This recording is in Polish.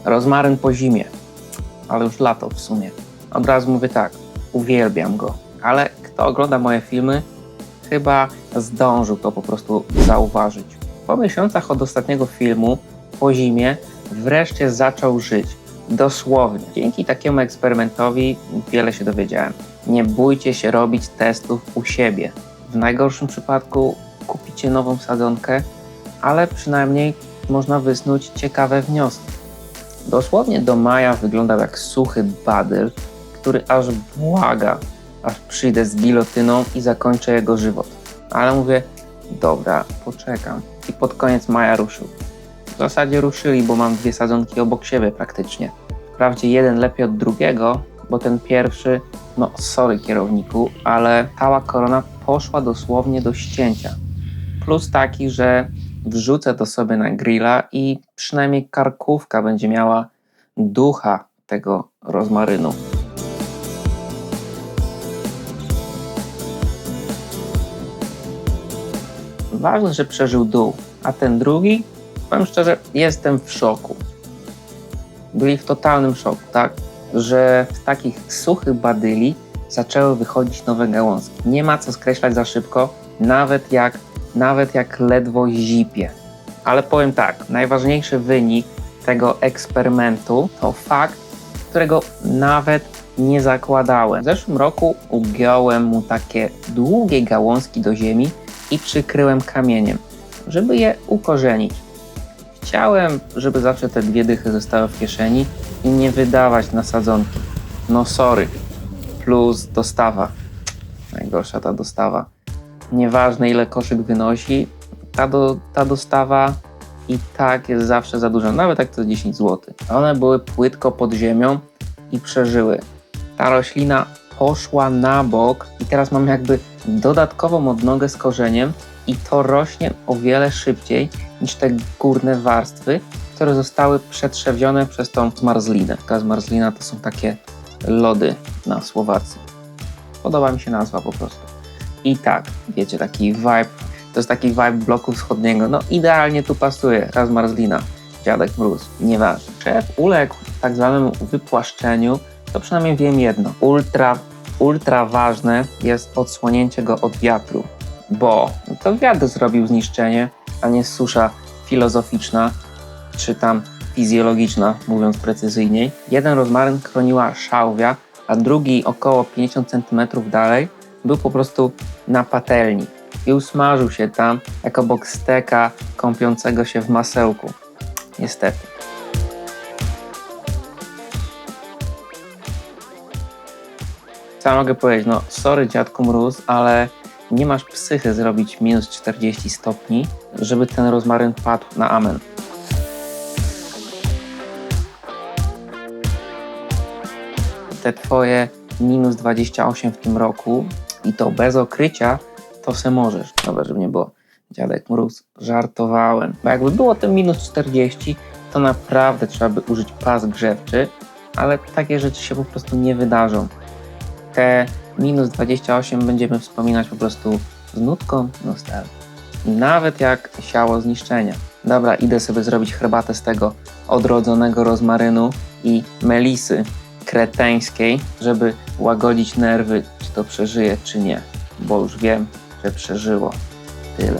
Rozmaryn po zimie, ale już lato w sumie. Od razu mówię tak, uwielbiam go, ale kto ogląda moje filmy, chyba zdążył to po prostu zauważyć. Po miesiącach od ostatniego filmu, po zimie, wreszcie zaczął żyć. Dosłownie. Dzięki takiemu eksperymentowi wiele się dowiedziałem. Nie bójcie się robić testów u siebie. W najgorszym przypadku kupicie nową sadzonkę, ale przynajmniej można wysnuć ciekawe wnioski. Dosłownie do maja wyglądał jak suchy badyl, który aż błaga, aż przyjdę z gilotyną i zakończę jego żywot. Ale mówię, dobra, poczekam. I pod koniec maja ruszył. W zasadzie ruszyli, bo mam dwie sadzonki obok siebie praktycznie. Wprawdzie jeden lepiej od drugiego, bo ten pierwszy, no sorry kierowniku, ale cała korona poszła dosłownie do ścięcia. Plus taki, że wrzucę to sobie na grilla i przynajmniej karkówka będzie miała ducha tego rozmarynu. Ważne, że przeżył dół, a ten drugi, powiem szczerze, jestem w szoku. Byli w totalnym szoku, tak? Że z takich suchych badyli zaczęły wychodzić nowe gałązki. Nie ma co skreślać za szybko, nawet jak ledwo zipie. Ale powiem tak, najważniejszy wynik tego eksperymentu to fakt, którego nawet nie zakładałem. W zeszłym roku ugiąłem mu takie długie gałązki do ziemi i przykryłem kamieniem, żeby je ukorzenić. Chciałem, żeby zawsze te dwie dychy zostały w kieszeni i nie wydawać na sadzonki. No sorry, plus dostawa. Najgorsza ta dostawa. Nieważne ile koszyk wynosi, ta dostawa i tak jest zawsze za duża, nawet jak to 10 zł. One były płytko pod ziemią i przeżyły. Ta roślina poszła na bok i teraz mam jakby dodatkową odnogę z korzeniem i to rośnie o wiele szybciej niż te górne warstwy, które zostały przetrzewione przez tą zmarzlinę. Ta zmarzlina to są takie lody na Słowacji. Podoba mi się nazwa po prostu. I tak, wiecie, taki vibe, to jest taki vibe bloku wschodniego, no idealnie tu pasuje, zmarzlina, dziadek mróz, nieważne. Szef uległ tak zwanemu wypłaszczeniu, to przynajmniej wiem jedno, ultra ważne jest odsłonięcie go od wiatru, bo to wiatr zrobił zniszczenie, a nie susza filozoficzna, czy tam fizjologiczna, mówiąc precyzyjniej. Jeden rozmaryn chroniła szałwia, a drugi około 50 cm dalej był po prostu na patelni i usmażył się tam jak obok steka kąpiącego się w masełku. Niestety. Co mogę powiedzieć? No sorry dziadku mróz, ale nie masz psychy zrobić minus 40 stopni, żeby ten rozmaryn padł na amen. Te twoje minus 28 w tym roku i to bez okrycia, to se możesz. Dobra, żeby nie było dziadek mróz, żartowałem. Bo jakby było te minus 40, to naprawdę trzeba by użyć pas grzewczy, ale takie rzeczy się po prostu nie wydarzą. Te minus 28 będziemy wspominać po prostu z nutką nostalgii. Nawet jak siało zniszczenia. Dobra, idę sobie zrobić herbatę z tego odrodzonego rozmarynu i melisy kreteńskiej, żeby łagodzić nerwy, czy to przeżyje, czy nie. Bo już wiem, że przeżyło. Tyle.